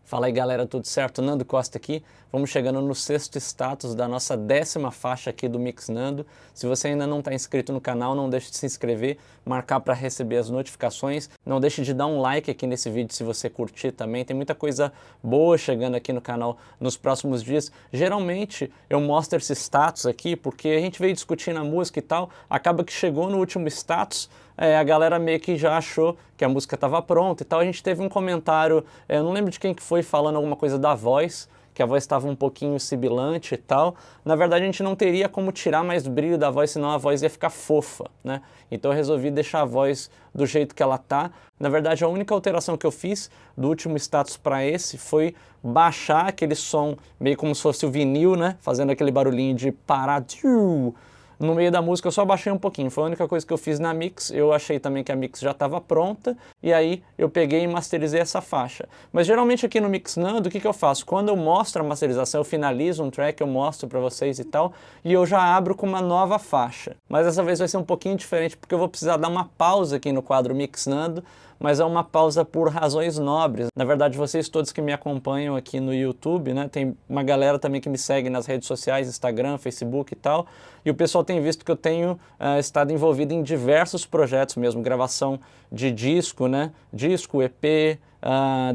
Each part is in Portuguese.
Fala aí galera, tudo certo? Nando Costa aqui. Vamos chegando no sexto status da nossa 10ª faixa aqui do Mix Nando. Se você ainda não está inscrito no canal, não deixe de se inscrever, marcar para receber as notificações. Não deixe de dar um like aqui nesse vídeo se você curtir também. Tem muita coisa boa chegando aqui no canal nos próximos dias. Geralmente eu mostro esse status aqui porque a gente veio discutindo a música e tal. Acaba que chegou no último status, a galera meio que já achou que a música estava pronta e tal. A gente teve um comentário, eu não lembro de quem que foi, falando alguma coisa da voz, que a voz estava um pouquinho sibilante e tal. Na verdade a gente não teria como tirar mais brilho da voz, senão a voz ia ficar fofa, né? Então eu resolvi deixar a voz do jeito que ela tá. Na verdade a única alteração que eu fiz do último status para esse foi baixar aquele som meio como se fosse o vinil, né? Fazendo aquele barulhinho de parar no meio da música. Eu só baixei um pouquinho, foi a única coisa que eu fiz na mix. Eu achei também que a mix já estava pronta, e aí eu peguei e masterizei essa faixa. Mas geralmente aqui no Mix Nando, o que eu faço? Quando eu mostro a masterização, eu finalizo um track, eu mostro para vocês e tal, e eu já abro com uma nova faixa. Mas dessa vez vai ser um pouquinho diferente, porque eu vou precisar dar uma pausa aqui no quadro Mix Nando, mas é uma pausa por razões nobres. Na verdade, vocês todos que me acompanham aqui no YouTube, né, tem uma galera também que me segue nas redes sociais, Instagram, Facebook e tal, e o pessoal tem visto que eu tenho estado envolvido em diversos projetos mesmo, gravação de disco, né, disco, EP,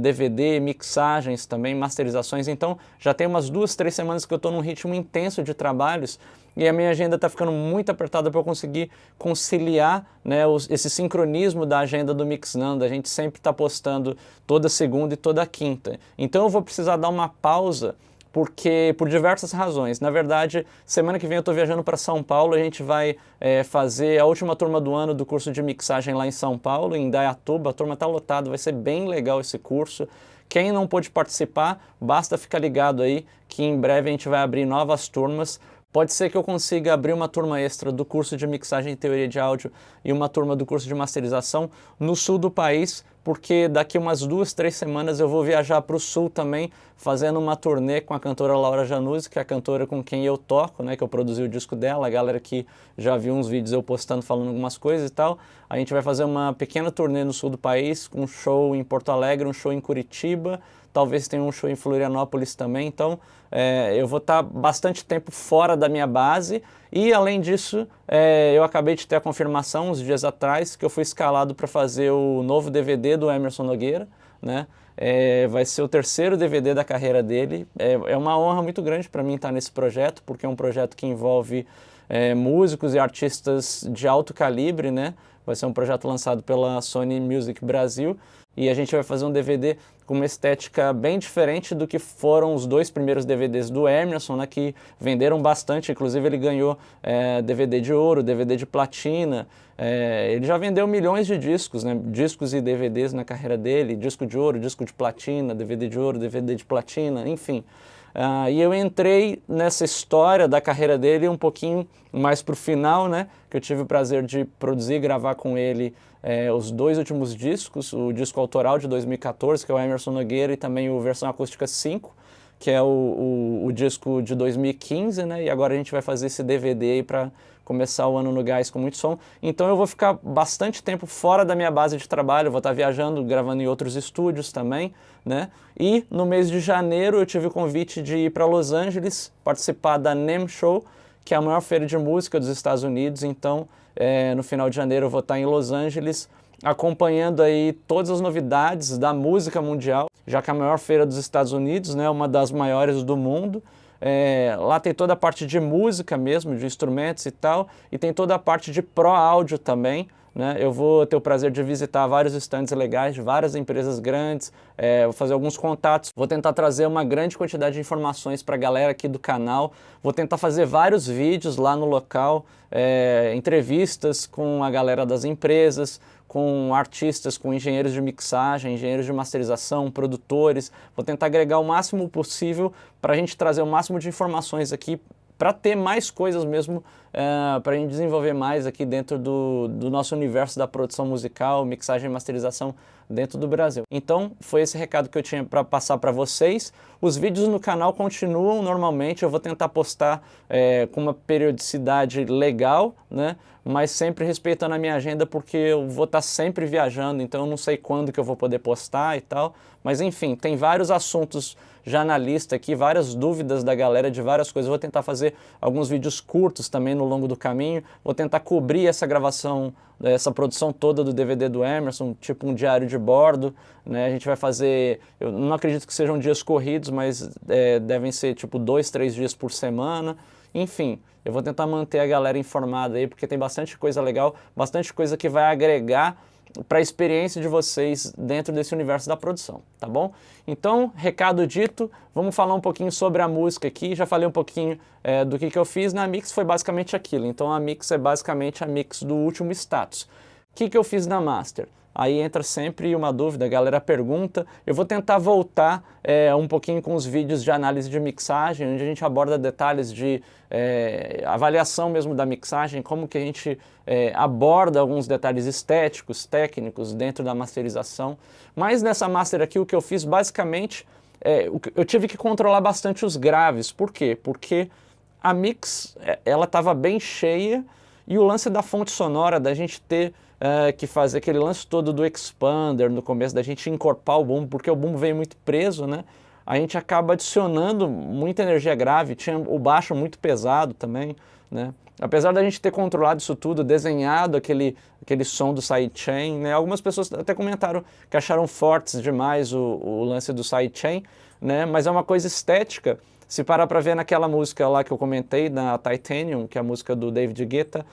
DVD, mixagens também, masterizações. Então já tem umas 2, 3 semanas que eu estou num ritmo intenso de trabalhos, e a minha agenda está ficando muito apertada para eu conseguir conciliar, né, esse sincronismo da agenda do Mix Nando. A gente sempre está postando toda segunda e toda quinta. Então eu vou precisar dar uma pausa, porque por diversas razões. Na verdade, semana que vem eu estou viajando para São Paulo. A gente vai fazer a última turma do ano do curso de mixagem lá em São Paulo, em Indaiatuba. A turma está lotada, vai ser bem legal esse curso. Quem não pôde participar, basta ficar ligado aí que em breve a gente vai abrir novas turmas. Pode ser que eu consiga abrir uma turma extra do curso de mixagem e teoria de áudio e uma turma do curso de masterização no sul do país, porque daqui umas 2, 3 semanas eu vou viajar para o sul também, fazendo uma turnê com a cantora Laura Januzzi, que é a cantora com quem eu toco, né, que eu produzi o disco dela. A galera que já viu uns vídeos eu postando, falando algumas coisas e tal. A gente vai fazer uma pequena turnê no sul do país, um show em Porto Alegre, um show em Curitiba, talvez tenha um show em Florianópolis também. Então eu vou estar bastante tempo fora da minha base, e além disso eu acabei de ter a confirmação uns dias atrás que eu fui escalado para fazer o novo DVD do Emerson Nogueira, né? Vai ser o 3º DVD da carreira dele. É uma honra muito grande para mim estar nesse projeto, porque é um projeto que envolve músicos e artistas de alto calibre, né? Vai ser um projeto lançado pela Sony Music Brasil, e a gente vai fazer um DVD com uma estética bem diferente do que foram os 2 primeiros DVDs do Emerson, né, que venderam bastante. Inclusive ele ganhou DVD de ouro, DVD de platina. Ele já vendeu milhões de discos, né, discos e DVDs na carreira dele, disco de ouro, disco de platina, DVD de ouro, DVD de platina, enfim. E eu entrei nessa história da carreira dele um pouquinho mais para o final, né, que eu tive o prazer de produzir e gravar com ele os 2 últimos discos, o disco autoral de 2014, que é o Emerson Nogueira, e também o Versão Acústica 5, que é o disco de 2015, né, e agora a gente vai fazer esse DVD aí para começar o ano no gás com muito som. Então eu vou ficar bastante tempo fora da minha base de trabalho, vou estar viajando, gravando em outros estúdios também, né? E no mês de janeiro eu tive o convite de ir para Los Angeles, participar da NAMM Show, que é a maior feira de música dos Estados Unidos. Então no final de janeiro eu vou estar em Los Angeles, acompanhando aí todas as novidades da música mundial, já que a maior feira dos Estados Unidos, né, é uma das maiores do mundo. Lá tem toda a parte de música mesmo, de instrumentos e tal, e tem toda a parte de Pro Áudio também, né? Eu vou ter o prazer de visitar vários stands legais de várias empresas grandes, vou fazer alguns contatos, vou tentar trazer uma grande quantidade de informações para a galera aqui do canal, vou tentar fazer vários vídeos lá no local, entrevistas com a galera das empresas, com artistas, com engenheiros de mixagem, engenheiros de masterização, produtores. Vou tentar agregar o máximo possível para a gente trazer o máximo de informações aqui, para ter mais coisas mesmo para a gente desenvolver mais aqui dentro do nosso universo da produção musical, mixagem e masterização dentro do Brasil. Então, foi esse recado que eu tinha para passar para vocês. Os vídeos no canal continuam normalmente, eu vou tentar postar com uma periodicidade legal, né? Mas sempre respeitando a minha agenda, porque eu vou estar sempre viajando, então eu não sei quando que eu vou poder postar e tal. Mas enfim, tem vários assuntos já na lista aqui, várias dúvidas da galera de várias coisas. Eu vou tentar fazer alguns vídeos curtos também no longo do caminho. Vou tentar cobrir essa gravação, essa produção toda do DVD do Emerson, tipo um diário de bordo, né? A gente vai fazer, eu não acredito que sejam dias corridos, mas devem ser tipo 2, 3 dias por semana. Enfim, eu vou tentar manter a galera informada aí, porque tem bastante coisa legal, bastante coisa que vai agregar para a experiência de vocês dentro desse universo da produção, tá bom? Então, recado dito, vamos falar um pouquinho sobre a música aqui. Já falei um pouquinho do que eu fiz na mix, foi basicamente aquilo. Então a mix é basicamente a mix do último status. O que eu fiz na master? Aí entra sempre uma dúvida, a galera pergunta. Eu vou tentar voltar um pouquinho com os vídeos de análise de mixagem, onde a gente aborda detalhes de avaliação mesmo da mixagem, como que a gente aborda alguns detalhes estéticos, técnicos dentro da masterização. Mas nessa master aqui o que eu fiz basicamente, eu tive que controlar bastante os graves. Por quê? Porque a mix ela estava bem cheia e o lance da fonte sonora, da gente ter que fazer aquele lance todo do expander no começo, da gente encorpar o bumbo, porque o bumbo veio muito preso, né? A gente acaba adicionando muita energia grave, tinha o baixo muito pesado também, né? Apesar da gente ter controlado isso tudo, desenhado aquele som do sidechain, né? Algumas pessoas até comentaram que acharam fortes demais o lance do sidechain, né? Mas é uma coisa estética. Se parar para ver naquela música lá que eu comentei, na Titanium, que é a música do David Guetta,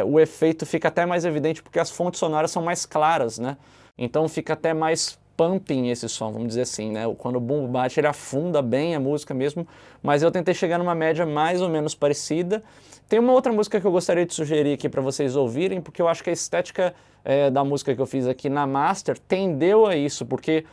o efeito fica até mais evidente porque as fontes sonoras são mais claras, né? Então fica até mais pumping esse som, vamos dizer assim, né? Quando o bumbo bate, ele afunda bem a música mesmo, mas eu tentei chegar numa média mais ou menos parecida. Tem uma outra música que eu gostaria de sugerir aqui para vocês ouvirem, porque eu acho que a estética da música que eu fiz aqui na master tendeu a isso, porque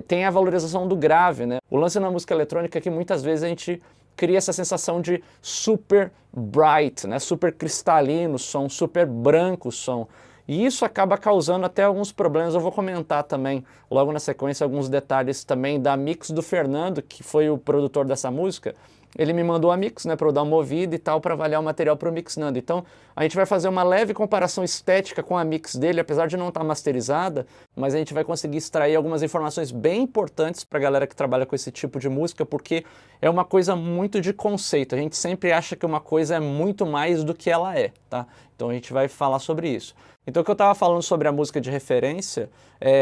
tem a valorização do grave, né? O lance na música eletrônica é que muitas vezes a gente cria essa sensação de super bright, né? Super cristalino o som, super branco o som. E isso acaba causando até alguns problemas. Eu vou comentar também, logo na sequência, alguns detalhes também da mix do Fernando, que foi o produtor dessa música. Ele me mandou a mix, né, para eu dar uma ouvida e tal, para avaliar o material para o Mixnando. Então, a gente vai fazer uma leve comparação estética com a mix dele, apesar de não estar masterizada, mas a gente vai conseguir extrair algumas informações bem importantes para a galera que trabalha com esse tipo de música, porque é uma coisa muito de conceito. A gente sempre acha que uma coisa é muito mais do que ela é, tá? Então, a gente vai falar sobre isso. Então, o que eu estava falando sobre a música de referência,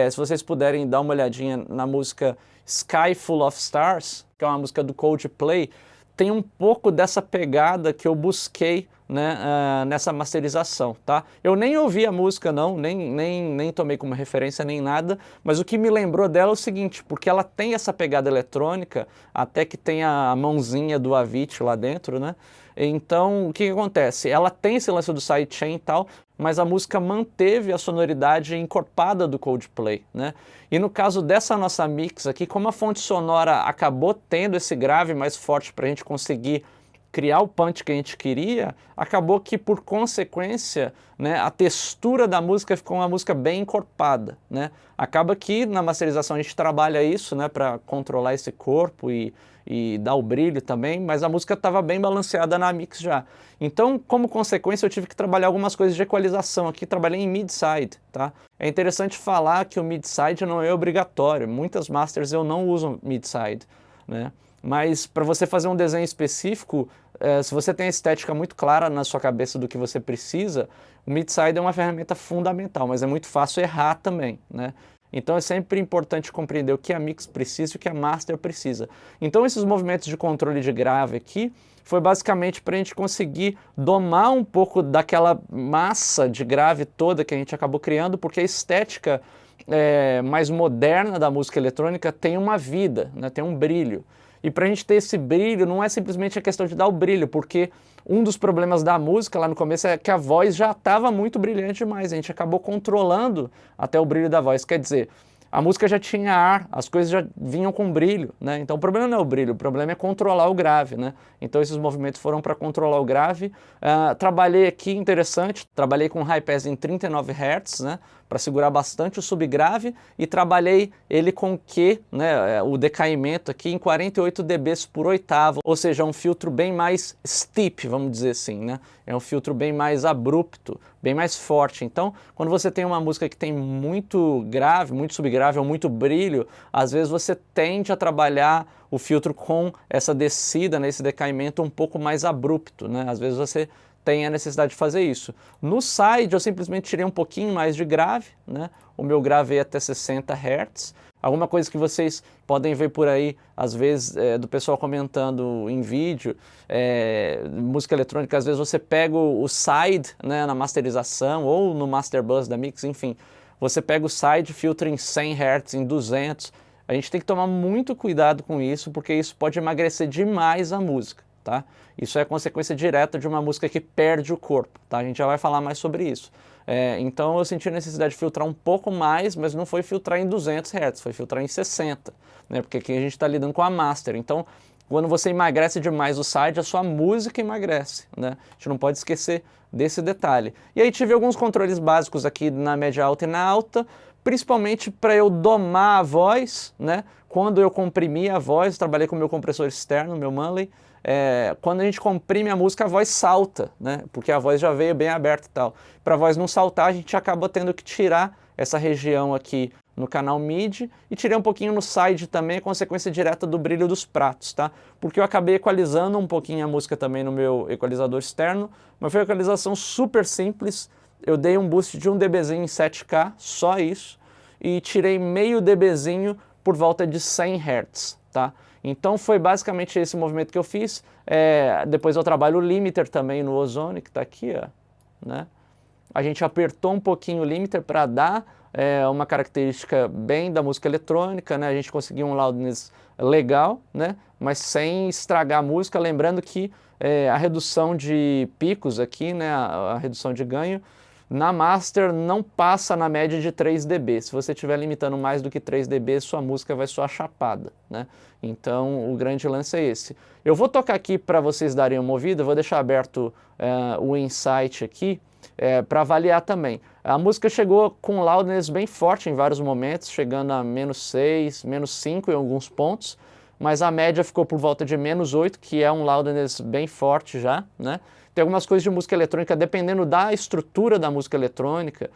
se vocês puderem dar uma olhadinha na música Sky Full of Stars, que é uma música do Coldplay, tem um pouco dessa pegada que eu busquei, né, nessa masterização, tá? Eu nem ouvi a música não, nem tomei como referência nem nada, mas o que me lembrou dela é o seguinte, porque ela tem essa pegada eletrônica, até que tem a mãozinha do Avicii lá dentro, né? Então, o que acontece? Ela tem esse lance do sidechain e tal, mas a música manteve a sonoridade encorpada do Coldplay, né? E no caso dessa nossa mix aqui, como a fonte sonora acabou tendo esse grave mais forte para a gente conseguir criar o punch que a gente queria, acabou que, por consequência, né, a textura da música ficou uma música bem encorpada, né? Acaba que na masterização a gente trabalha isso, né, para controlar esse corpo e dar o brilho também, mas a música estava bem balanceada na mix já. Então, como consequência, eu tive que trabalhar algumas coisas de equalização aqui, trabalhei em mid-side, tá? É interessante falar que o mid-side não é obrigatório, muitas masters eu não uso mid-side, né? Mas para você fazer um desenho específico, se você tem a estética muito clara na sua cabeça do que você precisa, o mid-side é uma ferramenta fundamental, mas é muito fácil errar também, né? Então é sempre importante compreender o que a mix precisa e o que a master precisa. Então esses movimentos de controle de grave aqui foi basicamente para a gente conseguir domar um pouco daquela massa de grave toda que a gente acabou criando, porque a estética mais moderna da música eletrônica tem uma vida, né? Tem um brilho. E para a gente ter esse brilho, não é simplesmente a questão de dar o brilho, porque um dos problemas da música lá no começo é que a voz já estava muito brilhante demais, a gente acabou controlando até o brilho da voz. Quer dizer, a música já tinha ar, as coisas já vinham com brilho, né? Então o problema não é o brilho, o problema é controlar o grave, né? Então esses movimentos foram para controlar o grave. Trabalhei aqui, interessante, trabalhei com high pass em 39 Hz, né? Para segurar bastante o subgrave, e trabalhei ele com Q, né, o decaimento aqui em 48 dB por oitava, ou seja, é um filtro bem mais steep, vamos dizer assim, né? É um filtro bem mais abrupto, bem mais forte. Então, quando você tem uma música que tem muito grave, muito subgrave ou muito brilho, às vezes você tende a trabalhar o filtro com essa descida, né, esse decaimento um pouco mais abrupto, né? Às vezes você tem a necessidade de fazer isso. No side eu simplesmente tirei um pouquinho mais de grave, né? O meu grave é até 60 Hz. Alguma coisa que vocês podem ver por aí, às vezes, do pessoal comentando em vídeo, música eletrônica, às vezes você pega o side, né, na masterização ou no master bus da mix, enfim, você pega o side, filtra em 100 Hz, em 200. A gente tem que tomar muito cuidado com isso, porque isso pode emagrecer demais a música. Tá? Isso é consequência direta de uma música que perde o corpo, tá? A gente já vai falar mais sobre isso. Então eu senti a necessidade de filtrar um pouco mais, mas não foi filtrar em 200 Hz, foi filtrar em 60, né? Porque aqui a gente está lidando com a master. Então, quando você emagrece demais o side, a sua música emagrece, né? A gente não pode esquecer desse detalhe. E aí tive alguns controles básicos aqui na média alta e na alta, principalmente para eu domar a voz, né? Quando eu comprimia a voz, trabalhei com o meu compressor externo, meu Manley. Quando a gente comprime a música, a voz salta, né? Porque a voz já veio bem aberta e tal. Para a voz não saltar, a gente acaba tendo que tirar essa região aqui no canal MIDI e tirei um pouquinho no side também, consequência direta do brilho dos pratos, tá? Porque eu acabei equalizando um pouquinho a música também no meu equalizador externo, mas foi uma equalização super simples. Eu dei um boost de 1 dBzinho em 7K, só isso, e tirei meio dBzinho por volta de 100 Hz, tá? Então foi basicamente esse movimento que eu fiz. Depois eu trabalho o limiter também no Ozone, que está aqui, ó, né? A gente apertou um pouquinho o limiter para dar uma característica bem da música eletrônica, né? A gente conseguiu um loudness legal, né? Mas sem estragar a música, lembrando que a redução de picos aqui, né? A redução de ganho, na master não passa na média de 3 dB. Se você estiver limitando mais do que 3 dB, sua música vai soar chapada, né? Então o grande lance é esse. Eu vou tocar aqui para vocês darem uma ouvida, vou deixar aberto o Insight aqui para avaliar também. A música chegou com loudness bem forte em vários momentos, chegando a -6, -5 em alguns pontos, mas a média ficou por volta de -8, que é um loudness bem forte já, né? Tem algumas coisas de música eletrônica, dependendo da estrutura da música eletrônica,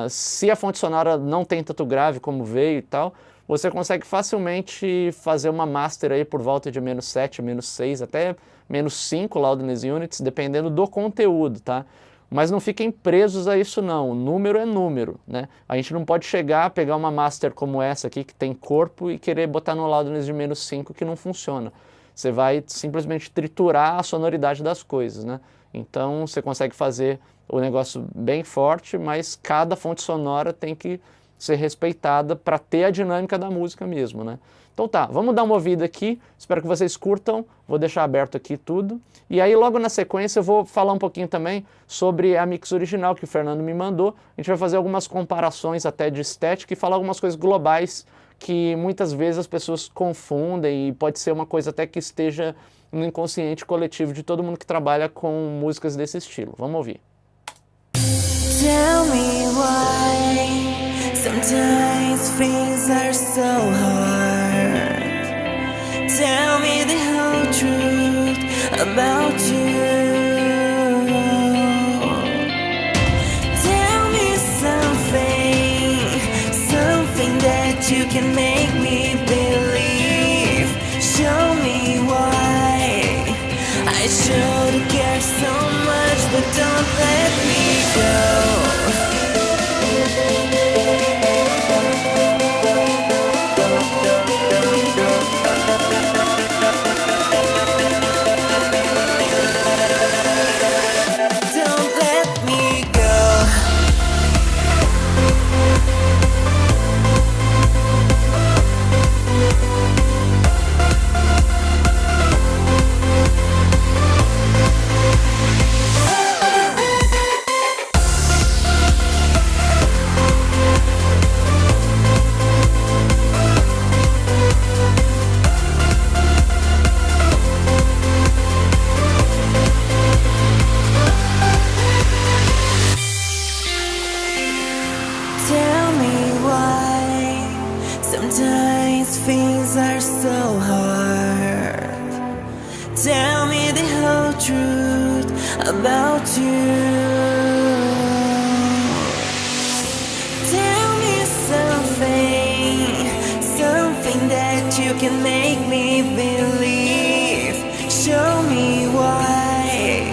se a fonte sonora não tem tanto grave como veio e tal, você consegue facilmente fazer uma master aí por volta de -7, -6, até -5 loudness units, dependendo do conteúdo, tá? Mas não fiquem presos a isso não, o número é número, né? A gente não pode chegar a pegar uma master como essa aqui, que tem corpo, e querer botar no loudness de -5, que não funciona. Você vai simplesmente triturar a sonoridade das coisas, né? Então você consegue fazer o negócio bem forte, mas cada fonte sonora tem que ser respeitada para ter a dinâmica da música mesmo, né? Então tá, vamos dar uma ouvida aqui, espero que vocês curtam, vou deixar aberto aqui tudo. E aí logo na sequência eu vou falar um pouquinho também sobre a mix original que o Fernando me mandou. A gente vai fazer algumas comparações até de estética e falar algumas coisas globais que muitas vezes as pessoas confundem e pode ser uma coisa até que esteja no inconsciente coletivo de todo mundo que trabalha com músicas desse estilo. Vamos ouvir. Tell me why sometimes things are so hard. Tell me the whole truth about you. Tell me something that you can make me believe. Show me why I should care so much, but don't let me go. so hard. Tell me the whole truth about you. Tell me something that you can make me believe. Show me why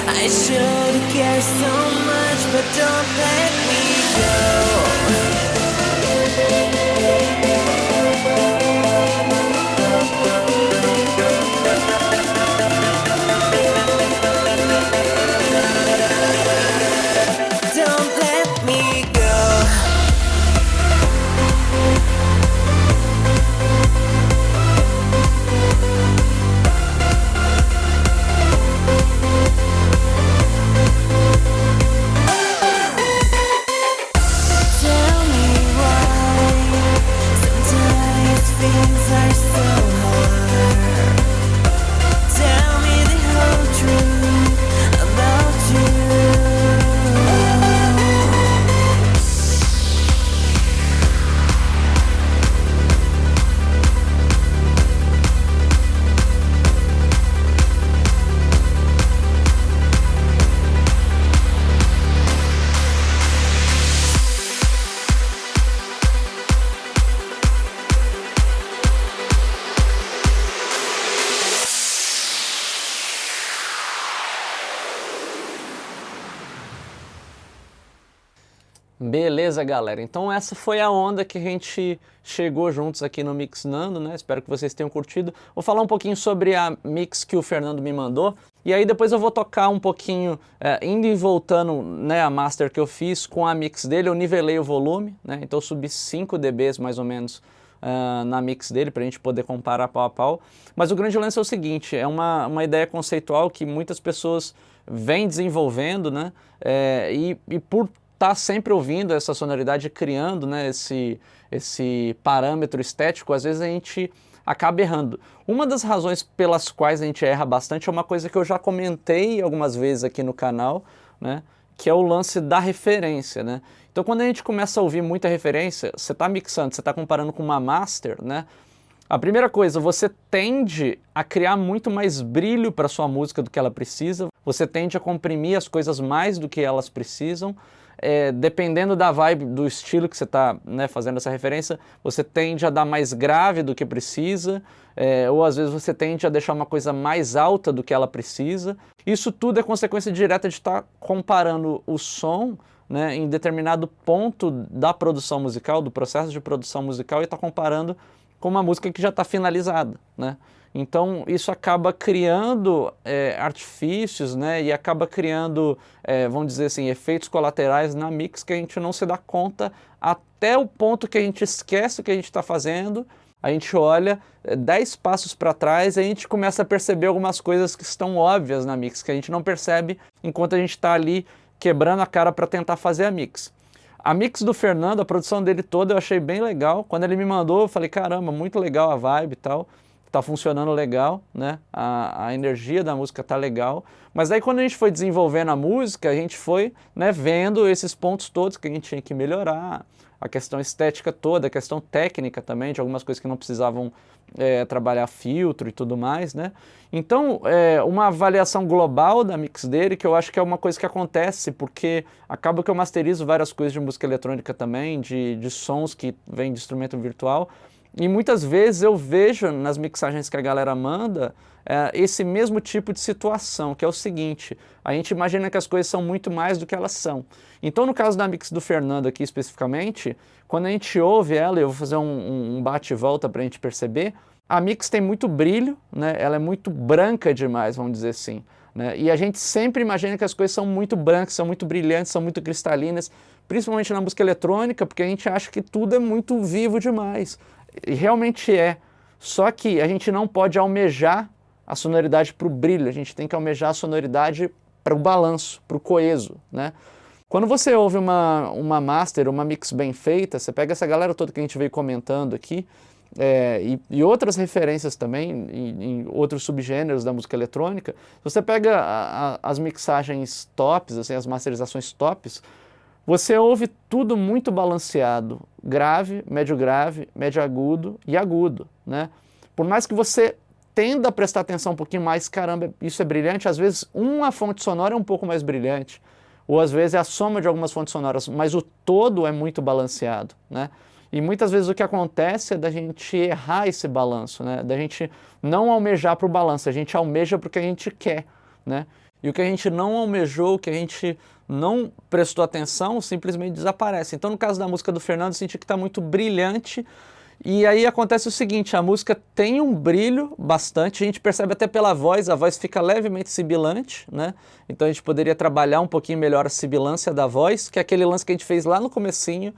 I should care so much, but don't let me go. Don't let me go. Tell me why sometimes things are so hard. Tell me the whole truth about you. Beleza, galera? Então essa foi a onda que a gente chegou juntos aqui no Mixnando, né? Espero que vocês tenham curtido. Vou falar um pouquinho sobre a mix que o Fernando me mandou, e aí depois eu vou tocar um pouquinho, indo e voltando, né, a master que eu fiz com a mix dele. Eu nivelei o volume, né? Então eu subi 5 dBs mais ou menos na mix dele, para a gente poder comparar pau a pau. Mas o grande lance é o seguinte, é uma ideia conceitual que muitas pessoas vêm desenvolvendo, né? E por tá sempre ouvindo essa sonoridade, criando, né, esse parâmetro estético, às vezes a gente acaba errando. Uma das razões pelas quais a gente erra bastante é uma coisa que eu já comentei algumas vezes aqui no canal, né, que é o lance da referência, né? Então quando a gente começa a ouvir muita referência, você está mixando, você está comparando com uma master, né? A primeira coisa, você tende a criar muito mais brilho para sua música do que ela precisa, você tende a comprimir as coisas mais do que elas precisam. Dependendo da vibe, do estilo que você está, né, fazendo essa referência, você tende a dar mais grave do que precisa, ou às vezes você tende a deixar uma coisa mais alta do que ela precisa. Isso tudo é consequência direta de estar comparando o som, né, em determinado ponto da produção musical, do processo de produção musical, e estar comparando com uma música que já está finalizada, né? Então isso acaba criando artifícios, né, e acaba criando, vamos dizer assim, efeitos colaterais na mix que a gente não se dá conta até o ponto que a gente esquece o que a gente está fazendo, a gente olha 10 passos para trás e a gente começa a perceber algumas coisas que estão óbvias na mix, que a gente não percebe enquanto a gente está ali quebrando a cara para tentar fazer a mix. A mix do Fernando, a produção dele toda eu achei bem legal. Quando ele me mandou, eu falei, caramba, muito legal a vibe e tal. Tá funcionando legal, né? A energia da música tá legal. Mas aí quando a gente foi desenvolvendo a música, a gente foi, né, vendo esses pontos todos que a gente tinha que melhorar. A questão estética toda, a questão técnica também, de algumas coisas que não precisavam trabalhar filtro e tudo mais, né? Então, uma avaliação global da mix dele, que eu acho que é uma coisa que acontece, porque acaba que eu masterizo várias coisas de música eletrônica também, de sons que vêm de instrumento virtual, e muitas vezes eu vejo nas mixagens que a galera manda esse mesmo tipo de situação, que é o seguinte, a gente imagina que as coisas são muito mais do que elas são. Então no caso da mix do Fernando aqui especificamente, quando a gente ouve ela, eu vou fazer um bate e volta para a gente perceber, a mix tem muito brilho, né? Ela é muito branca demais, vamos dizer assim, né? E a gente sempre imagina que as coisas são muito brancas, são muito brilhantes, são muito cristalinas, principalmente na música eletrônica, porque a gente acha que tudo é muito vivo demais. E realmente é, só que a gente não pode almejar a sonoridade para o brilho, a gente tem que almejar a sonoridade para o balanço, para o coeso, né? Quando você ouve uma master, uma mix bem feita, você pega essa galera toda que a gente veio comentando aqui, e outras referências também, em outros subgêneros da música eletrônica, você pega as mixagens tops, assim, as masterizações tops, você ouve tudo muito balanceado, grave, médio agudo e agudo, né? Por mais que você tenda a prestar atenção um pouquinho mais, caramba, isso é brilhante, às vezes uma fonte sonora é um pouco mais brilhante, ou às vezes é a soma de algumas fontes sonoras, mas o todo é muito balanceado, né? E muitas vezes o que acontece é da gente errar esse balanço, né? Da gente não almejar para o balanço, a gente almeja para o que a gente quer, né? E o que a gente não almejou, o que a gente não prestou atenção, simplesmente desaparece. Então, no caso da música do Fernando, eu senti que está muito brilhante. E aí acontece o seguinte, a música tem um brilho bastante, a gente percebe até pela voz, a voz fica levemente sibilante, né? Então a gente poderia trabalhar um pouquinho melhor a sibilância da voz, que é aquele lance que a gente fez lá no comecinho,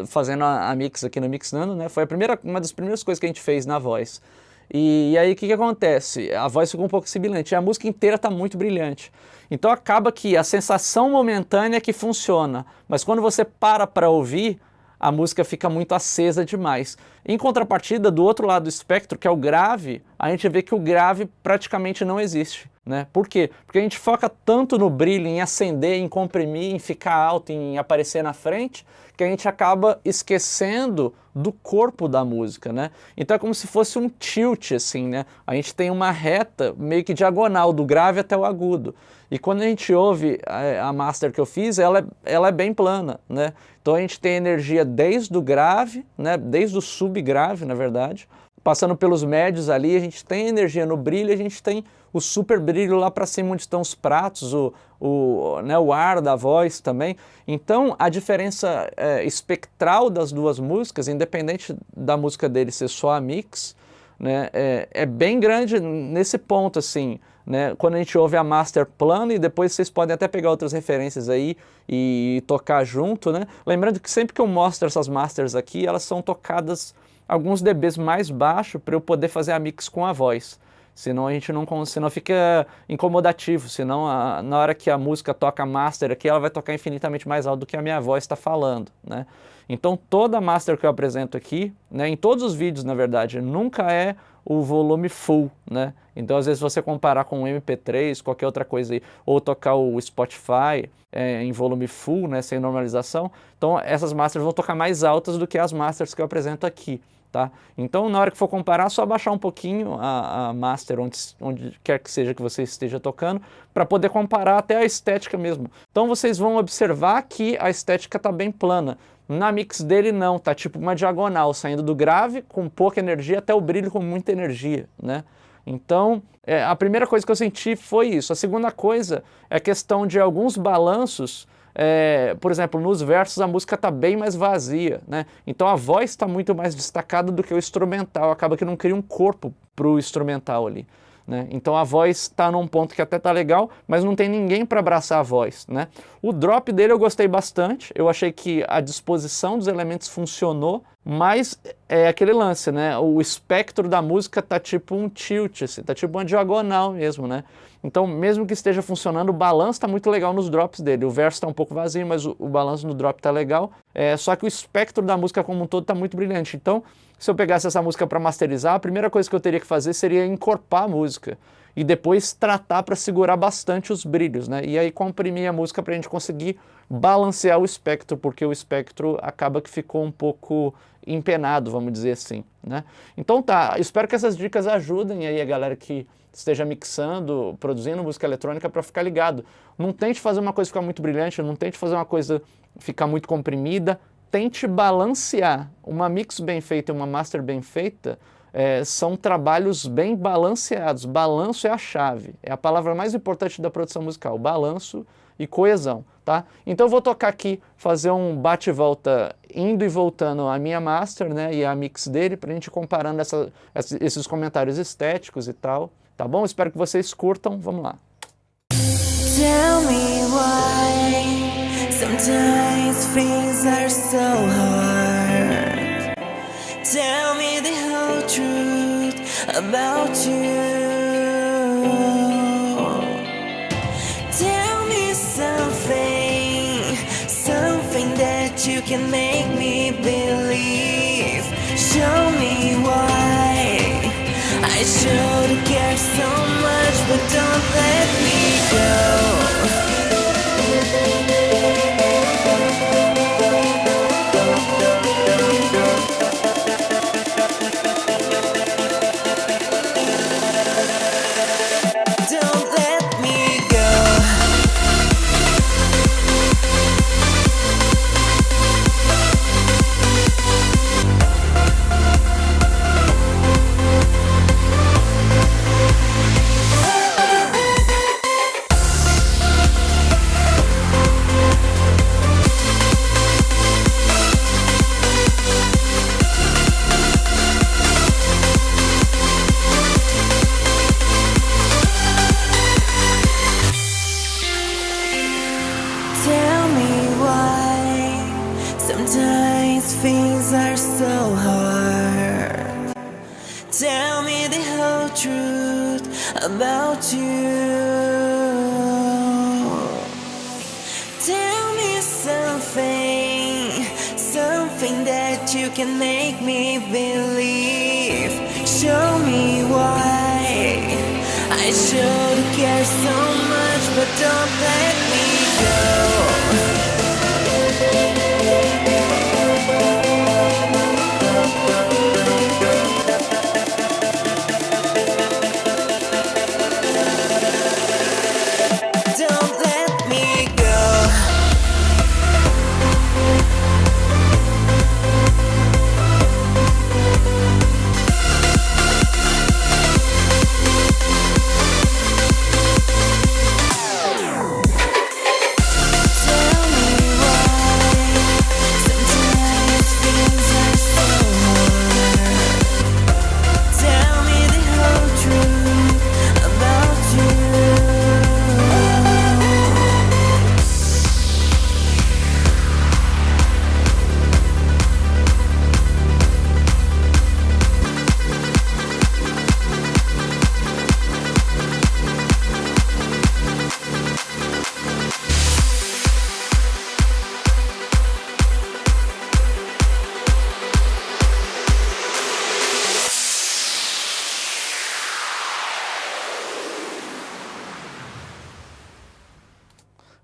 fazendo a mix aqui no Mixnando, né? Foi uma das primeiras coisas que a gente fez na voz. E aí o que acontece? A voz ficou um pouco sibilante, e a música inteira está muito brilhante. Então acaba que a sensação momentânea é que funciona, mas quando você para ouvir, a música fica muito acesa demais. Em contrapartida, do outro lado do espectro, que é o grave, a gente vê que o grave praticamente não existe, né? Por quê? Porque a gente foca tanto no brilho, em acender, em comprimir, em ficar alto, em aparecer na frente, que a gente acaba esquecendo do corpo da música, né? Então é como se fosse um tilt, assim, né? A gente tem uma reta meio que diagonal, do grave até o agudo. E quando a gente ouve a master que eu fiz, ela é bem plana, né? Então a gente tem energia desde o grave, né? Desde o subgrave, na verdade, passando pelos médios ali, a gente tem energia no brilho, a gente tem o super brilho lá para cima onde estão os pratos, o ar da voz também. Então a diferença espectral das duas músicas, independente da música dele ser só a mix, né, é bem grande nesse ponto, assim, né, quando a gente ouve a master plana, e depois vocês podem até pegar outras referências aí e tocar junto, né? Lembrando que sempre que eu mostro essas masters aqui, elas são tocadas alguns dBs mais baixo para eu poder fazer a mix com a voz. Senão a gente senão fica incomodativo, senão na hora que a música toca a master aqui, ela vai tocar infinitamente mais alto do que a minha voz está falando, né? Então toda master que eu apresento aqui, né, em todos os vídeos na verdade, nunca é o volume full, né? Então às vezes você comparar com o MP3, qualquer outra coisa aí, ou tocar o Spotify em volume full, né, sem normalização, então essas masters vão tocar mais altas do que as masters que eu apresento aqui. Tá? Então, na hora que for comparar, é só abaixar um pouquinho a master, onde quer que seja que você esteja tocando, para poder comparar até a estética mesmo. Então, vocês vão observar que a estética está bem plana. Na mix dele, não, tá tipo uma diagonal, saindo do grave com pouca energia até o brilho com muita energia, né? Então, a primeira coisa que eu senti foi isso. A segunda coisa é a questão de alguns balanços. Por exemplo, nos versos a música está bem mais vazia, né? Então a voz está muito mais destacada do que o instrumental, acaba que não cria um corpo para o instrumental ali, né? Então a voz está num ponto que até tá legal, mas não tem ninguém para abraçar a voz, né? O drop dele eu gostei bastante, eu achei que a disposição dos elementos funcionou, mas é aquele lance, né? O espectro da música tá tipo um tilt, assim, tá tipo uma diagonal mesmo, né? Então, mesmo que esteja funcionando, o balanço está muito legal nos drops dele. O verso está um pouco vazio, mas o balanço no drop está legal. Só que o espectro da música como um todo está muito brilhante. Então, se eu pegasse essa música para masterizar, a primeira coisa que eu teria que fazer seria encorpar a música e depois tratar para segurar bastante os brilhos, né? E aí comprimir a música para a gente conseguir balancear o espectro, porque o espectro acaba que ficou um pouco empenado, vamos dizer assim, né? Então tá, espero que essas dicas ajudem aí a galera que esteja mixando, produzindo música eletrônica para ficar ligado. Não tente fazer uma coisa ficar muito brilhante, não tente fazer uma coisa ficar muito comprimida, tente balancear. Uma mix bem feita e uma master bem feita são trabalhos bem balanceados. Balanço é a chave, é a palavra mais importante da produção musical, balanço e coesão, tá? Então eu vou tocar aqui, fazer um bate e volta, indo e voltando a minha master, né, e a mix dele, pra gente comparando esses comentários estéticos e tal, tá bom? Espero que vocês curtam, vamos lá. Tell me why sometimes things are so hard. Tell me the whole truth about you. Tell me something that you can make me believe. Show me why I should care so much, but don't let me go. Tell me the whole truth about you. Tell me something that you can make me believe. Show me why I should care so much, but don't let me go. Don't let me go. Tell me why sometimes things are so hard. Tell me the whole truth about you.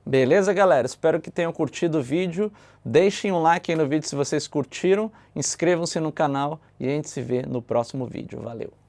Beleza, galera? Espero que tenham curtido o vídeo. Deixem um like aí no vídeo se vocês curtiram. Inscrevam-se no canal e a gente se vê no próximo vídeo. Valeu!